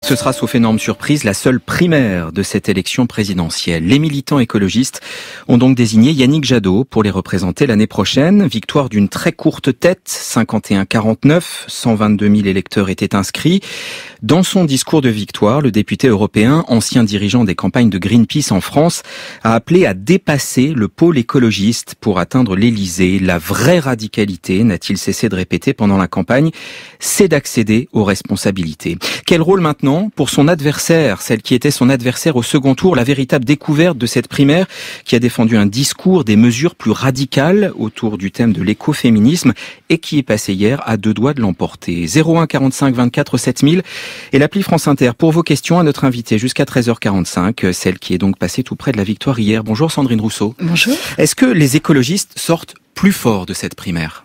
Ce sera, sauf énorme surprise, la seule primaire de cette élection présidentielle. Les militants écologistes ont donc désigné Yannick Jadot pour les représenter l'année prochaine. Victoire d'une très courte tête, 51-49, 122 000 électeurs étaient inscrits. Dans son discours de victoire, le député européen, ancien dirigeant des campagnes de Greenpeace en France, a appelé à dépasser le pôle écologiste pour atteindre l'Élysée. La vraie radicalité, n'a-t-il cessé de répéter pendant la campagne, c'est d'accéder aux responsabilités. Quel rôle maintenant pour son adversaire, celle qui était son adversaire au second tour, la véritable découverte de cette primaire qui a défendu un discours, des mesures plus radicales autour du thème de l'écoféminisme et qui est passé hier à deux doigts de l'emporter. 01 45 24 7000 et l'appli France Inter pour vos questions à notre invitée jusqu'à 13h45, celle qui est donc passée tout près de la victoire hier. Bonjour Sandrine Rousseau. Bonjour. Est-ce que les écologistes sortent plus forts de cette primaire ?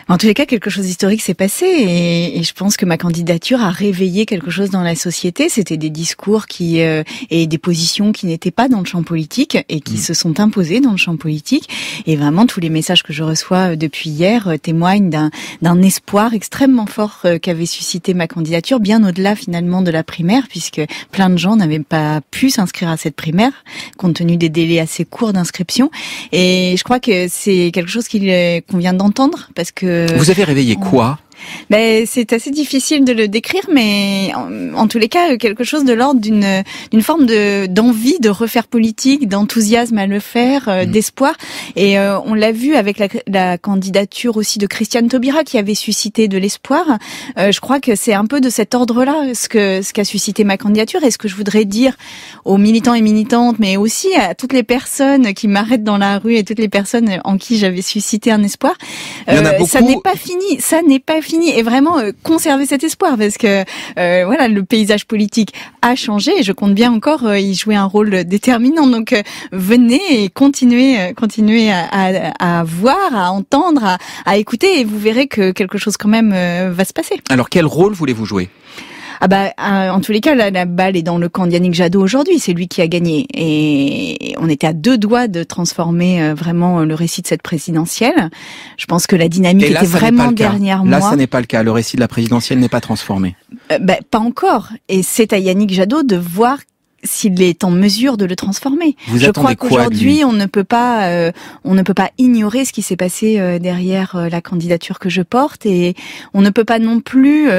En tous les cas, quelque chose d'historique s'est passé et je pense que ma candidature a réveillé quelque chose dans la société. C'était des discours et des positions qui n'étaient pas dans le champ politique et qui se sont imposées dans le champ politique. Et vraiment, tous les messages que je reçois depuis hier témoignent d'un espoir extrêmement fort qu'avait suscité ma candidature, bien au-delà finalement de la primaire, puisque plein de gens n'avaient pas pu s'inscrire à cette primaire, compte tenu des délais assez courts d'inscription. Et je crois que c'est quelque chose qu'on vient d'entendre, parce que vous avez réveillé quoi ? C'est assez difficile de le décrire, mais en tous les cas, quelque chose de l'ordre d'une forme d'envie de refaire politique, d'enthousiasme à le faire, d'espoir. Et on l'a vu avec la candidature aussi de Christiane Taubira qui avait suscité de l'espoir. Je crois que c'est un peu de cet ordre-là ce qu'a suscité ma candidature. Et ce que je voudrais dire aux militants et militantes, mais aussi à toutes les personnes qui m'arrêtent dans la rue et toutes les personnes en qui j'avais suscité un espoir, ça n'est pas fini. Ça n'est pas fini. Et vraiment conserver cet espoir, parce que voilà, le paysage politique a changé et je compte bien encore y jouer un rôle déterminant. Donc venez et continuez à voir, à entendre, à écouter, et vous verrez que quelque chose quand même va se passer. Alors quel rôle voulez-vous jouer ? En tous les cas, la balle est dans le camp d'Yannick Jadot aujourd'hui. C'est lui qui a gagné. Et on était à deux doigts de transformer vraiment le récit de cette présidentielle. Je pense que la dynamique était vraiment derrière moi. Là, ça n'est pas le cas. Le récit de la présidentielle n'est pas transformé. Pas encore. Et c'est à Yannick Jadot de voir s'il est en mesure de le transformer. Je crois qu'aujourd'hui, on ne peut pas ignorer ce qui s'est passé derrière la candidature que je porte, et on ne peut pas non plus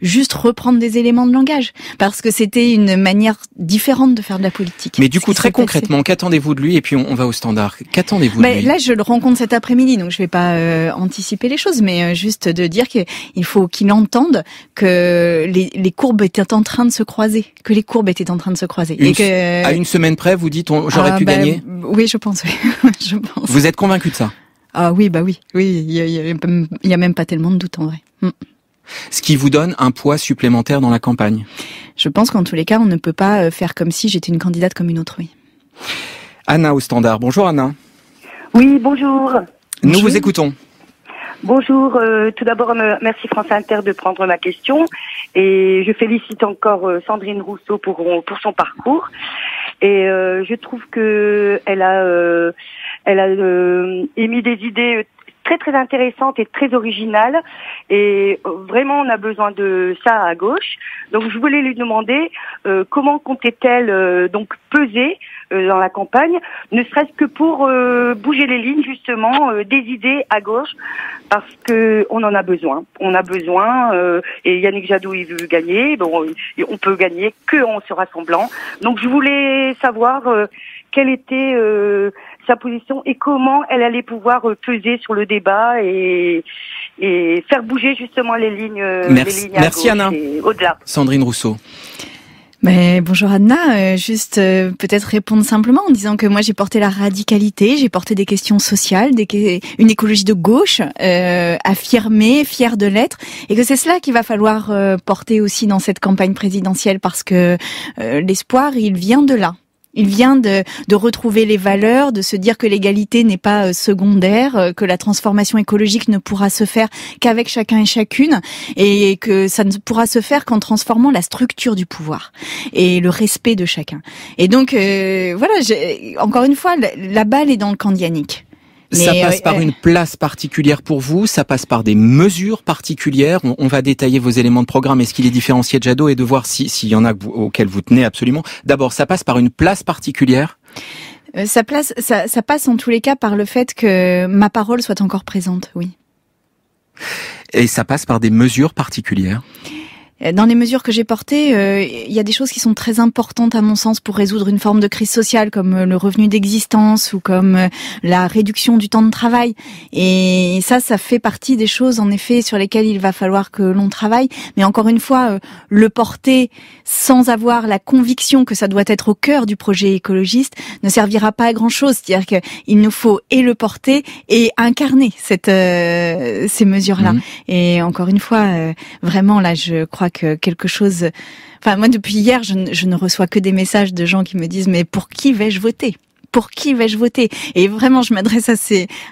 juste reprendre des éléments de langage, parce que c'était une manière différente de faire de la politique. Mais du coup, très concrètement, qu'attendez-vous de lui ? Et puis on va au standard. Qu'attendez-vous de lui ? Là, je le rencontre cet après-midi, donc je vais pas anticiper les choses, mais juste de dire qu'il faut qu'il entende que les courbes étaient en train de se croiser, À une semaine près, vous dites j'aurais pu gagner ? Oui, je pense. Je pense. Vous êtes convaincu de ça ? Ah oui, oui. Il y a même pas tellement de doute en vrai. Ce qui vous donne un poids supplémentaire dans la campagne ? Je pense qu'en tous les cas, on ne peut pas faire comme si j'étais une candidate comme une autre, oui. Anna au standard. Bonjour Anna. Oui, bonjour. Nous vous écoutons. Bonjour, tout d'abord merci France Inter de prendre ma question, et je félicite encore Sandrine Rousseau pour son parcours, et je trouve que elle a émis des idées très très intéressantes et très originales, et vraiment on a besoin de ça à gauche. Donc je voulais lui demander comment comptait-elle donc peser dans la campagne, ne serait-ce que pour bouger les lignes justement des idées à gauche, parce que on en a besoin. On a besoin, et Yannick Jadot il veut gagner. Bon, on peut gagner que en se rassemblant. Donc je voulais savoir quelle était sa position et comment elle allait pouvoir peser sur le débat et faire bouger justement les lignes. Merci, les lignes à gauche Anna. Et au-delà. Sandrine Rousseau. Bonjour Anna, juste peut-être répondre simplement en disant que moi j'ai porté la radicalité, j'ai porté des questions sociales, une écologie de gauche, affirmée, fière de l'être, et que c'est cela qu'il va falloir porter aussi dans cette campagne présidentielle, parce que l'espoir il vient de là. Il vient de retrouver les valeurs, de se dire que l'égalité n'est pas secondaire, que la transformation écologique ne pourra se faire qu'avec chacun et chacune, et que ça ne pourra se faire qu'en transformant la structure du pouvoir et le respect de chacun. Et donc voilà, encore une fois, la balle est dans le camp de Yannick. Ça passe par une place particulière pour vous, ça passe par des mesures particulières. On va détailler vos éléments de programme et ce qui les différencie de Jadot et de voir s'il y en a auxquels vous tenez absolument. D'abord, ça passe par une place particulière. Ça passe en tous les cas par le fait que ma parole soit encore présente, oui. Et ça passe par des mesures particulières. Dans les mesures que j'ai portées, il y a des choses qui sont très importantes à mon sens pour résoudre une forme de crise sociale, comme le revenu d'existence ou comme la réduction du temps de travail. Et ça fait partie des choses en effet sur lesquelles il va falloir que l'on travaille. Mais encore une fois, le porter sans avoir la conviction que ça doit être au cœur du projet écologiste ne servira pas à grand chose. C'est-à-dire qu'il nous faut et le porter et incarner ces mesures-là. Et encore une fois, vraiment là, je crois que quelque chose... Enfin, moi, depuis hier, je ne reçois que des messages de gens qui me disent « Mais pour qui vais-je voter ? Pour qui vais-je voter ?» Et vraiment, je m'adresse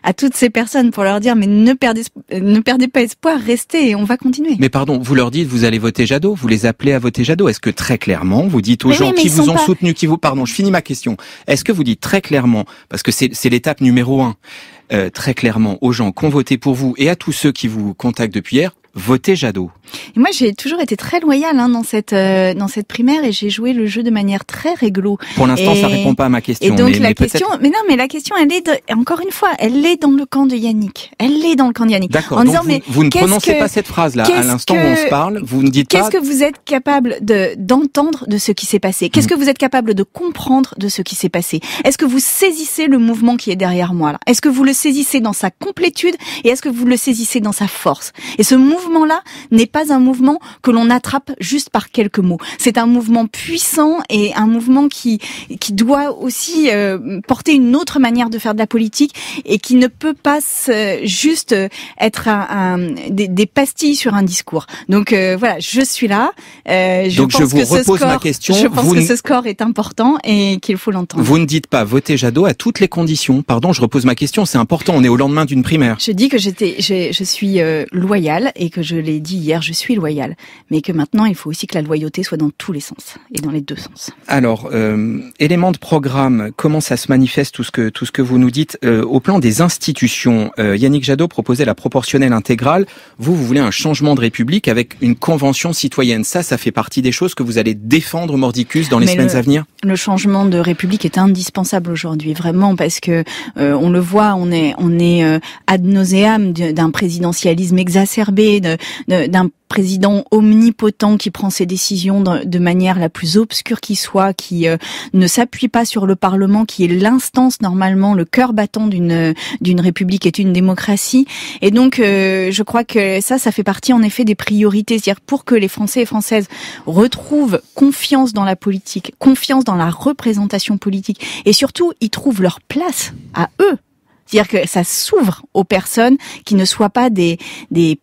à toutes ces personnes pour leur dire « Mais ne perdez pas espoir, restez et on va continuer. » Mais pardon, vous leur dites « Vous allez voter Jadot ?» Vous les appelez à voter Jadot. Est-ce que très clairement, vous dites aux gens qui vous ont soutenu, Pardon, je finis ma question. Est-ce que vous dites très clairement, parce que c'est l'étape numéro 1, très clairement aux gens qui ont voté pour vous et à tous ceux qui vous contactent depuis hier, votez Jadot. Et moi, j'ai toujours été très loyale dans cette primaire et j'ai joué le jeu de manière très réglo. Pour l'instant, ça répond pas à ma question. Et donc la question, la question, elle est encore une fois, elle est dans le camp de Yannick. Elle est dans le camp de Yannick. D'accord. Donc vous ne prononcez pas cette phrase-là à l'instant où on se parle. Vous ne dites pas. Qu'est-ce que vous êtes capable d'entendre de ce qui s'est passé? Qu'est-ce que vous êtes capable de comprendre de ce qui s'est passé? Est-ce que vous saisissez le mouvement qui est derrière moi là? Est-ce que vous le saisissez dans sa complétude et est-ce que vous le saisissez dans sa force? Et ce mouvement-là n'est pas un mouvement que l'on attrape juste par quelques mots. C'est un mouvement puissant et un mouvement qui doit aussi porter une autre manière de faire de la politique et qui ne peut pas juste être des pastilles sur un discours. Donc voilà, je suis là. Donc je vous repose ma question. Je pense que ce score est important et qu'il faut l'entendre. Vous ne dites pas voter Jadot à toutes les conditions. Pardon, je repose ma question. C'est important. On est au lendemain d'une primaire. Je dis que je suis loyale et que je l'ai dit hier, je suis loyale, mais que maintenant il faut aussi que la loyauté soit dans tous les sens et dans les deux sens. Alors, éléments de programme, comment ça se manifeste tout ce que vous nous dites au plan des institutions? Yannick Jadot proposait la proportionnelle intégrale. Vous voulez un changement de République avec une convention citoyenne. Ça fait partie des choses que vous allez défendre mordicus dans les semaines à venir. Le changement de République est indispensable aujourd'hui, vraiment, parce que on le voit, on est ad nauseam d'un présidentialisme exacerbé, d'un président omnipotent qui prend ses décisions de manière la plus obscure qui soit, qui ne s'appuie pas sur le Parlement, qui est l'instance normalement, le cœur battant d'une république et d'une démocratie. Et donc, je crois que ça fait partie en effet des priorités, c'est-à-dire pour que les Français et Françaises retrouvent confiance dans la politique, confiance dans la représentation politique, et surtout, ils trouvent leur place à eux. C'est-à-dire que ça s'ouvre aux personnes qui ne soient pas des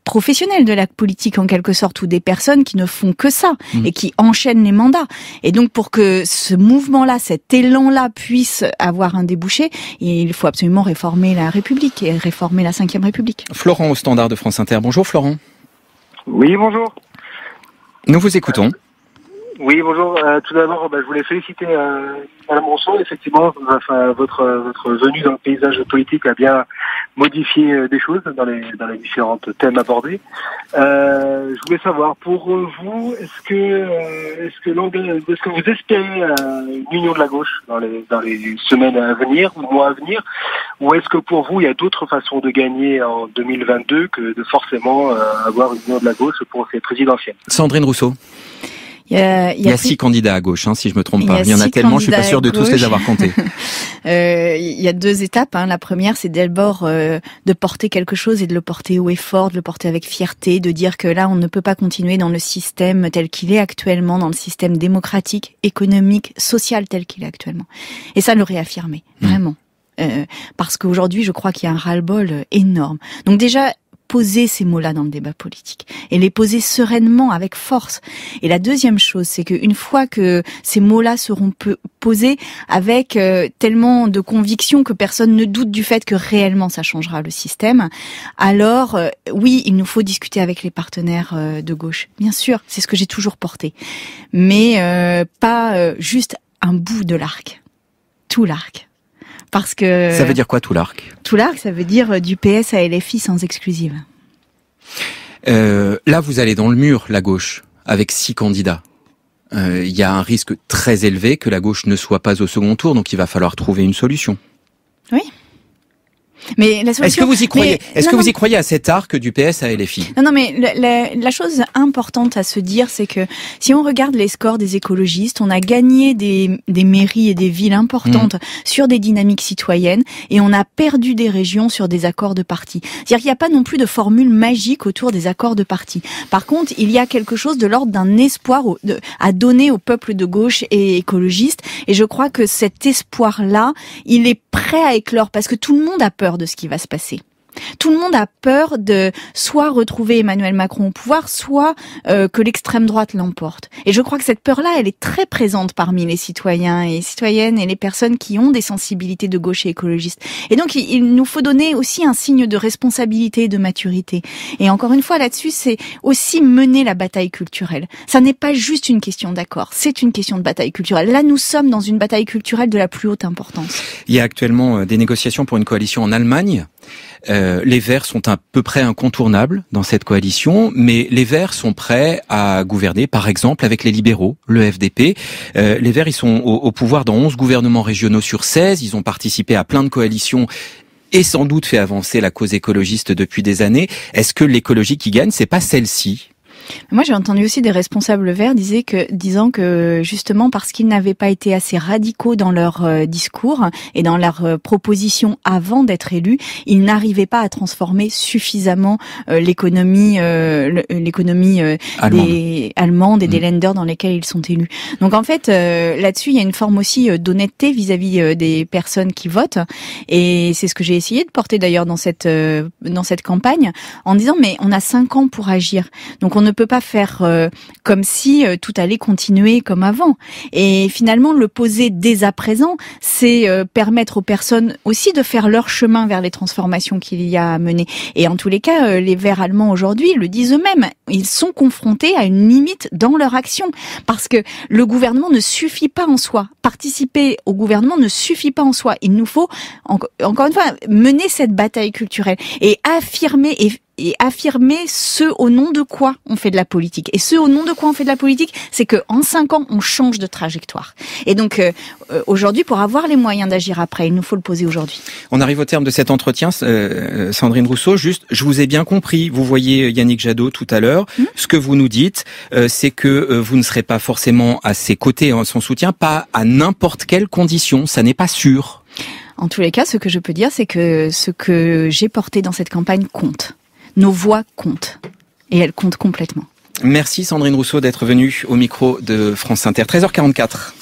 professionnels de la politique en quelque sorte, ou des personnes qui ne font que ça et qui enchaînent les mandats. Et donc pour que ce mouvement-là, cet élan-là puisse avoir un débouché, il faut absolument réformer la République et réformer la Ve République. Florent au standard de France Inter. Bonjour Florent. Oui, bonjour. Nous vous écoutons. Oui, bonjour. Tout d'abord, je voulais féliciter Madame Rousseau. Effectivement, votre venue dans le paysage politique a bien modifié des choses dans les différents thèmes abordés. Je voulais savoir, pour vous, est-ce que vous espérez une union de la gauche dans les semaines à venir, ou mois à venir, ou est-ce que pour vous, il y a d'autres façons de gagner en 2022 que de forcément avoir une union de la gauche pour ces présidentielles? Sandrine Rousseau. Il y a 6 candidats à gauche, si je me trompe pas. Il y en a tellement, je suis pas sûr de tous les avoir comptés. Il y a 2 étapes. La première, c'est d'abord de porter quelque chose et de le porter haut et fort, de le porter avec fierté, de dire que là, on ne peut pas continuer dans le système tel qu'il est actuellement, dans le système démocratique, économique, social tel qu'il est actuellement. Et ça, le réaffirmer, vraiment. Parce qu'aujourd'hui, je crois qu'il y a un ras-le-bol énorme. Donc déjà, poser ces mots-là dans le débat politique et les poser sereinement, avec force. Et la deuxième chose, c'est qu'une fois que ces mots-là seront posés avec tellement de conviction que personne ne doute du fait que réellement ça changera le système, alors oui, il nous faut discuter avec les partenaires de gauche. Bien sûr, c'est ce que j'ai toujours porté. Mais pas juste un bout de l'arc, tout l'arc. Parce que... Ça veut dire quoi tout l'arc ? Tout l'arc, ça veut dire du PS à LFI sans exclusive. Là, vous allez dans le mur, la gauche, avec 6 candidats. Il y a un risque très élevé que la gauche ne soit pas au second tour, donc il va falloir trouver une solution. Oui. Mais la solution... Est-ce que vous y croyez ? Vous y croyez à cet arc du PS à LFI ? Non, mais la chose importante à se dire, c'est que si on regarde les scores des écologistes, on a gagné des mairies et des villes importantes sur des dynamiques citoyennes et on a perdu des régions sur des accords de parti. C'est-à-dire qu'il n'y a pas non plus de formule magique autour des accords de parti. Par contre, il y a quelque chose de l'ordre d'un espoir à donner au peuple de gauche et écologiste. Et je crois que cet espoir-là, il est prêt à éclore parce que tout le monde a peur de ce qui va se passer. Tout le monde a peur de soit retrouver Emmanuel Macron au pouvoir, soit que l'extrême droite l'emporte. Et je crois que cette peur-là, elle est très présente parmi les citoyens et citoyennes et les personnes qui ont des sensibilités de gauche et écologistes. Et donc, il nous faut donner aussi un signe de responsabilité et de maturité. Et encore une fois, là-dessus, c'est aussi mener la bataille culturelle. Ça n'est pas juste une question d'accord, c'est une question de bataille culturelle. Là, nous sommes dans une bataille culturelle de la plus haute importance. Il y a actuellement des négociations pour une coalition en Allemagne. Les Verts sont à peu près incontournables dans cette coalition, mais les Verts sont prêts à gouverner, par exemple, avec les libéraux, le FDP. Les Verts, ils sont au pouvoir dans 11 gouvernements régionaux sur 16. Ils ont participé à plein de coalitions et sans doute fait avancer la cause écologiste depuis des années. Est-ce que l'écologie qui gagne, c'est pas celle-ci ? Moi, j'ai entendu aussi des responsables verts disant que justement parce qu'ils n'avaient pas été assez radicaux dans leur discours et dans leurs propositions avant d'être élus, ils n'arrivaient pas à transformer suffisamment l'économie allemande et des Länder dans lesquels ils sont élus. Donc en fait, là-dessus, il y a une forme aussi d'honnêteté vis-à-vis des personnes qui votent, et c'est ce que j'ai essayé de porter d'ailleurs dans cette campagne, en disant mais on a 5 ans pour agir, donc on ne peut pas faire comme si tout allait continuer comme avant. Et finalement, le poser dès à présent, c'est permettre aux personnes aussi de faire leur chemin vers les transformations qu'il y a à mener. Et en tous les cas, les Verts allemands aujourd'hui le disent eux-mêmes. Ils sont confrontés à une limite dans leur action. Parce que le gouvernement ne suffit pas en soi. Participer au gouvernement ne suffit pas en soi. Il nous faut, encore une fois, mener cette bataille culturelle et affirmer ce au nom de quoi on fait de la politique. Et ce au nom de quoi on fait de la politique, c'est que en 5 ans, on change de trajectoire. Et donc, aujourd'hui, pour avoir les moyens d'agir après, il nous faut le poser aujourd'hui. On arrive au terme de cet entretien, Sandrine Rousseau. Juste, je vous ai bien compris. Vous voyez Yannick Jadot tout à l'heure. Ce que vous nous dites, c'est que vous ne serez pas forcément à ses côtés en son soutien, pas à n'importe quelle condition. Ça n'est pas sûr. En tous les cas, ce que je peux dire, c'est que ce que j'ai porté dans cette campagne compte. Nos voix comptent. Et elles comptent complètement. Merci Sandrine Rousseau d'être venue au micro de France Inter. 13h44.